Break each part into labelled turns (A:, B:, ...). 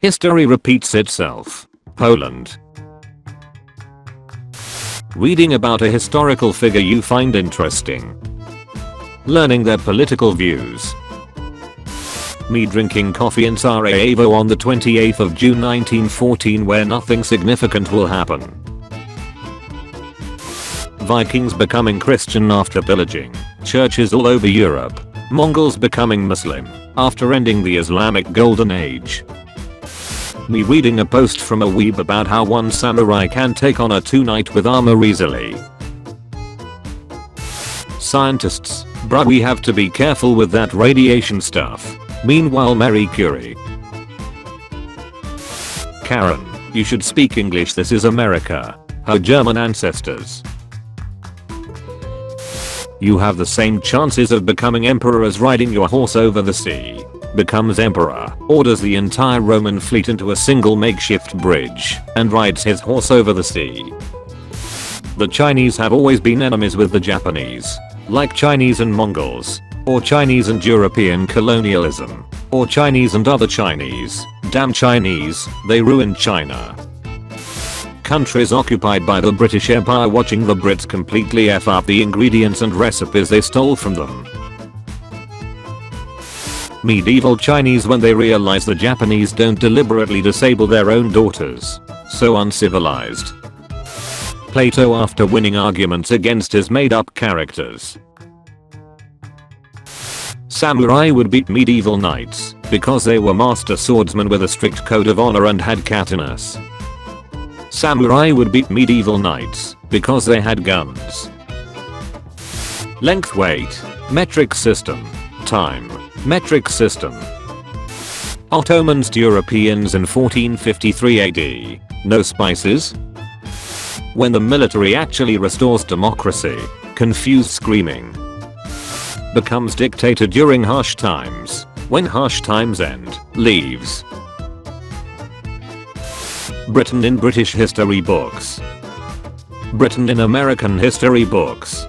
A: History repeats itself. Poland. Reading about a historical figure you find interesting. Learning their political views. Me drinking coffee in Sarajevo on the 28th of June 1914 where nothing significant will happen. Vikings becoming Christian after pillaging churches all over Europe. Mongols becoming Muslim after ending the Islamic Golden Age. Me reading a post from a weeb about how one samurai can take on a 2-knight with armor easily. Scientists, bruh, we have to be careful with that radiation stuff. Meanwhile, Marie Curie. Karen, you should speak English, this is America. Her German ancestors. You have the same chances of becoming emperor as riding your horse over the sea. Becomes emperor, orders the entire Roman fleet into a single makeshift bridge, and rides his horse over the sea. The Chinese have always been enemies with the Japanese. Like Chinese and Mongols. Or Chinese and European colonialism. Or Chinese and other Chinese. Damn Chinese, they ruined China. Countries occupied by the British Empire watching the Brits completely F up the ingredients and recipes they stole from them. Medieval Chinese when they realize the Japanese don't deliberately disable their own daughters. So uncivilized. Plato after winning arguments against his made-up characters. Samurai would beat medieval knights because they were master swordsmen with a strict code of honor and had cattiness. Samurai would beat medieval knights because they had guns. Length, weight, metric system, time, metric system. Ottomans to Europeans in 1453 AD. No spices? When the military actually restores democracy, confused screaming. Becomes dictator during harsh times. When harsh times end, leaves. Britain in British history books. Britain in American history books.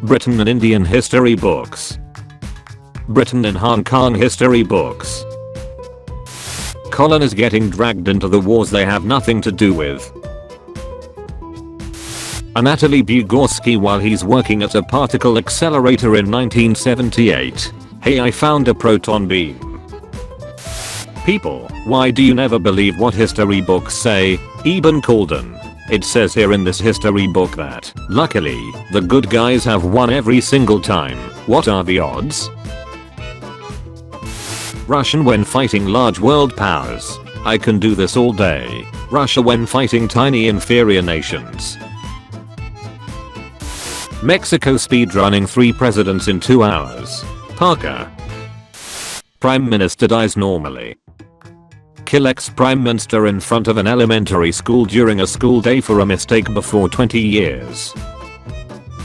A: Britain in Indian history books. Britain in Hong Kong history books. Colonies getting dragged into the wars they have nothing to do with. Anatoly Bugorski while he's working at a particle accelerator in 1978. Hey, I found a proton beam. People, why do you never believe what history books say? Ibn Khaldun. It says here in this history book that, luckily, the good guys have won every single time. What are the odds? Russian when fighting large world powers. I can do this all day. Russia when fighting tiny inferior nations. Mexico speedrunning 3 presidents in 2 hours. Parker. Prime Minister dies normally. Kill ex-Prime Minister in front of an elementary school during a school day for a mistake before 20 years.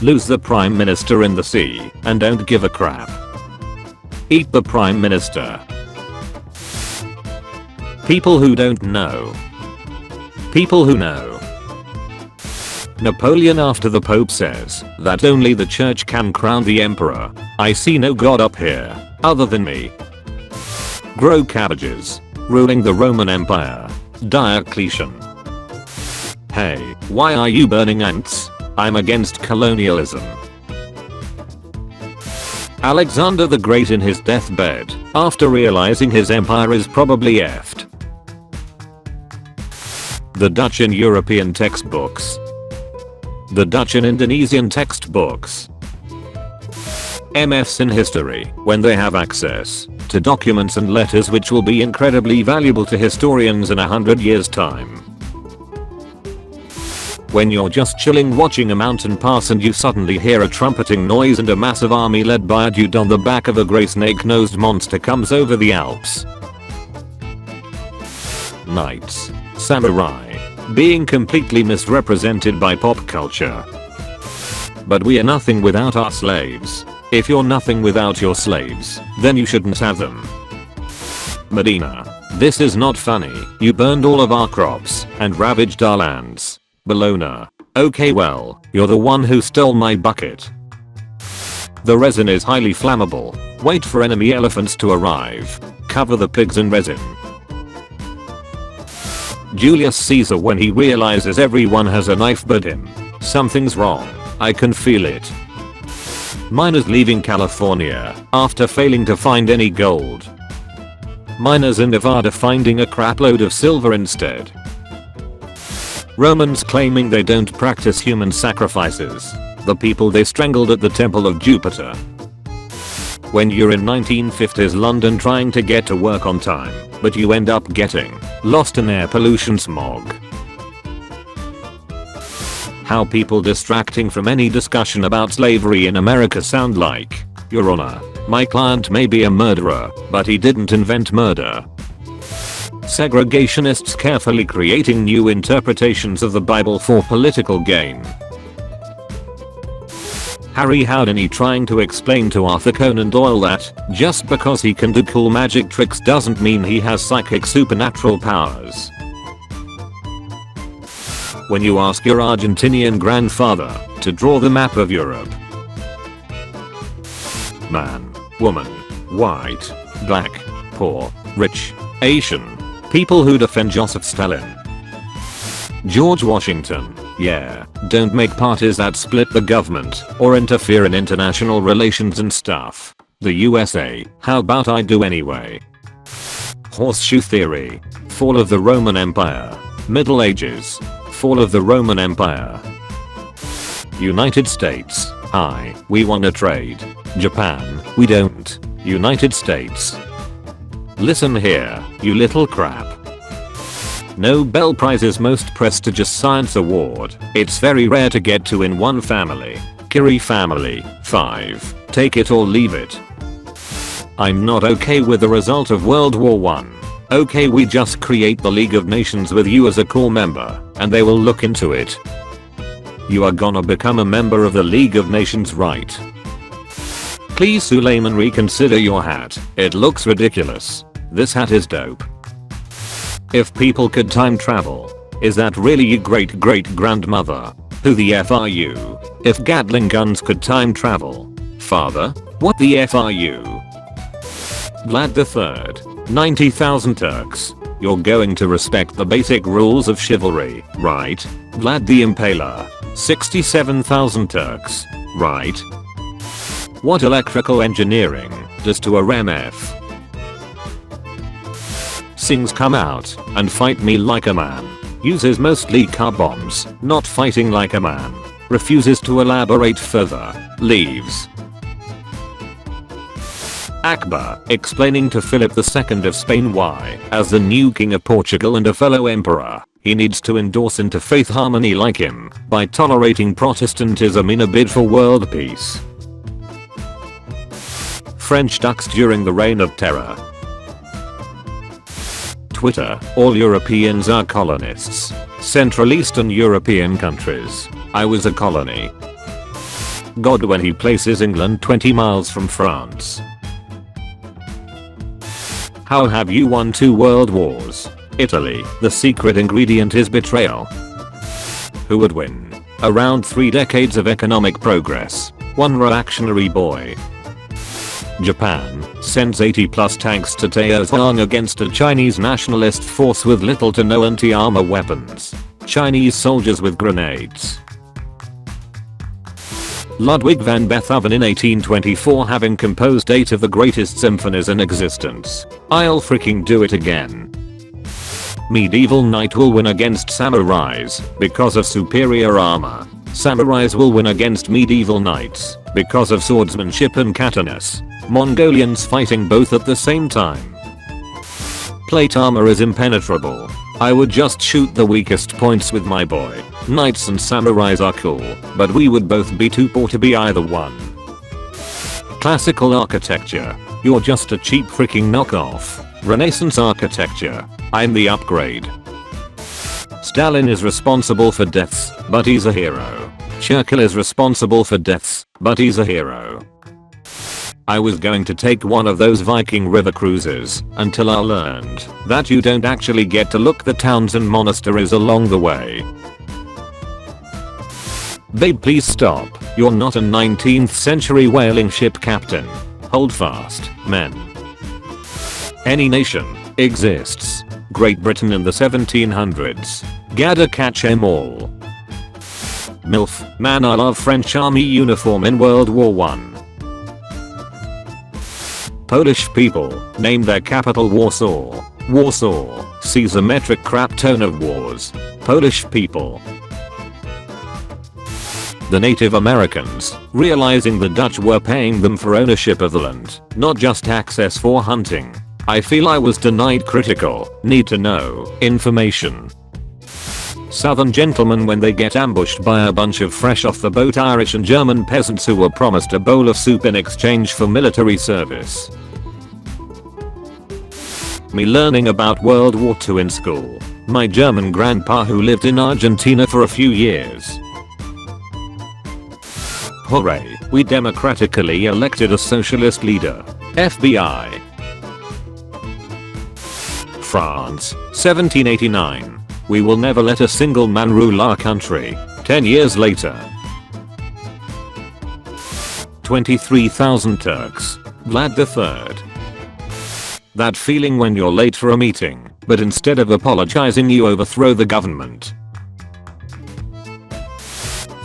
A: Lose the Prime Minister in the sea and don't give a crap. Eat the Prime Minister. People who don't know. People who know. Napoleon after the Pope says that only the church can crown the emperor. I see no god up here other than me. Grow cabbages. Ruling the Roman Empire. Diocletian. Hey, why are you burning ants? I'm against colonialism. Alexander the Great in his deathbed after realizing his empire is probably effed. The Dutch in European textbooks. The Dutch in Indonesian textbooks. MFs in history when they have access to documents and letters which will be incredibly valuable to historians in 100 years time. When you're just chilling watching a mountain pass and you suddenly hear a trumpeting noise and a massive army led by a dude on the back of a grey snake-nosed monster comes over the Alps. Knights. Samurai. Being completely misrepresented by pop culture. But we are nothing without our slaves. If you're nothing without your slaves, then you shouldn't have them. Medina. This is not funny. You burned all of our crops and ravaged our lands. Bologna. Okay, well, you're the one who stole my bucket. The resin is highly flammable. Wait for enemy elephants to arrive. Cover the pigs in resin. Julius Caesar when he realizes everyone has a knife but him. Something's wrong. I can feel it. Miners leaving California after failing to find any gold. Miners in Nevada finding a crapload of silver instead. Romans claiming they don't practice human sacrifices. The people they strangled at the Temple of Jupiter. When you're in 1950s London trying to get to work on time, but you end up getting lost in air pollution smog. How people distracting from any discussion about slavery in America sound like, Your Honor, my client may be a murderer, but he didn't invent murder. Segregationists carefully creating new interpretations of the Bible for political gain. Harry Houdini trying to explain to Arthur Conan Doyle that just because he can do cool magic tricks doesn't mean he has psychic supernatural powers. When you ask your Argentinian grandfather to draw the map of Europe. Man, woman, white, black, poor, rich, Asian, people who defend Joseph Stalin. George Washington, yeah, don't make parties that split the government or interfere in international relations and stuff. The USA, how about I do anyway? Horseshoe theory, fall of the Roman Empire, Middle Ages, fall of the Roman Empire. United States, hi, we wanna trade. Japan, we don't. United States. Listen here, you little crap. Nobel Prize's most prestigious science award. It's very rare to get to in one family. Curie family, 5. Take it or leave it. I'm not okay with the result of World War I. Okay, we just create the League of Nations with you as a core member, and they will look into it. You are gonna become a member of the League of Nations, right? Please Suleiman, reconsider your hat. It looks ridiculous. This hat is dope. If people could time travel, is that really your great grandmother? Who the F are you? If Gatling guns could time travel. Father? What the F are you? Vlad III, 90,000 Turks. You're going to respect the basic rules of chivalry, right? Vlad the Impaler, 67,000 Turks, right? What electrical engineering does to a RMF? Sings come out and fight me like a man. Uses mostly car bombs, not fighting like a man. Refuses to elaborate further. Leaves. Akbar explaining to Philip II of Spain why, as the new king of Portugal and a fellow emperor, he needs to endorse interfaith harmony like him by tolerating Protestantism in a bid for world peace. French ducks during the Reign of Terror. Twitter, all Europeans are colonists. Central Eastern European countries. I was a colony. God when he places England 20 miles from France. How have you won 2 world wars? Italy, the secret ingredient is betrayal. Who would win? Around 3 decades of economic progress. One reactionary boy. Japan sends 80 plus tanks to Taizong against a Chinese nationalist force with little to no anti-armor weapons. Chinese soldiers with grenades. Ludwig van Beethoven in 1824 having composed 8 of the greatest symphonies in existence. I'll freaking do it again. Medieval knight will win against samurais because of superior armor. Samurais will win against medieval knights because of swordsmanship and katanas. Mongolians fighting both at the same time. Plate armor is impenetrable. I would just shoot the weakest points with my boy. Knights and samurais are cool, but we would both be too poor to be either one. Classical architecture. You're just a cheap freaking knockoff. Renaissance architecture. I'm the upgrade. Stalin is responsible for deaths, but he's a hero. Churchill is responsible for deaths, but he's a hero. I was going to take one of those Viking river cruises until I learned that you don't actually get to look the towns and monasteries along the way. Babe, please stop. You're not a 19th century whaling ship captain. Hold fast, men. Any nation exists Great Britain in the 1700s. Gotta catch 'em all. MILF, man I love French army uniform in World War I. Polish people, name their capital Warsaw. Warsaw, sees a metric crap ton of wars. Polish people. The Native Americans, realizing the Dutch were paying them for ownership of the land, not just access for hunting. I feel I was denied critical, need to know, information. Southern gentlemen when they get ambushed by a bunch of fresh off the boat Irish and German peasants who were promised a bowl of soup in exchange for military service. Me learning about World War II in school. My German grandpa who lived in Argentina for a few years. Hooray, we democratically elected a socialist leader. FBI. France, 1789. We will never let a single man rule our country. 10 years later. 23,000 Turks. Vlad III. That feeling when you're late for a meeting, but instead of apologizing you overthrow the government.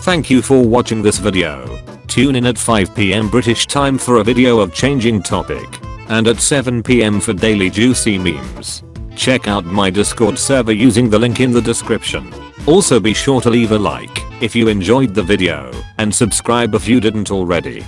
A: Thank you for watching this video. Tune in at 5 PM British time for a video of changing topic, and at 7 PM for daily juicy memes. Check out my Discord server using the link in the description. Also be sure to leave a like if you enjoyed the video, and subscribe if you didn't already.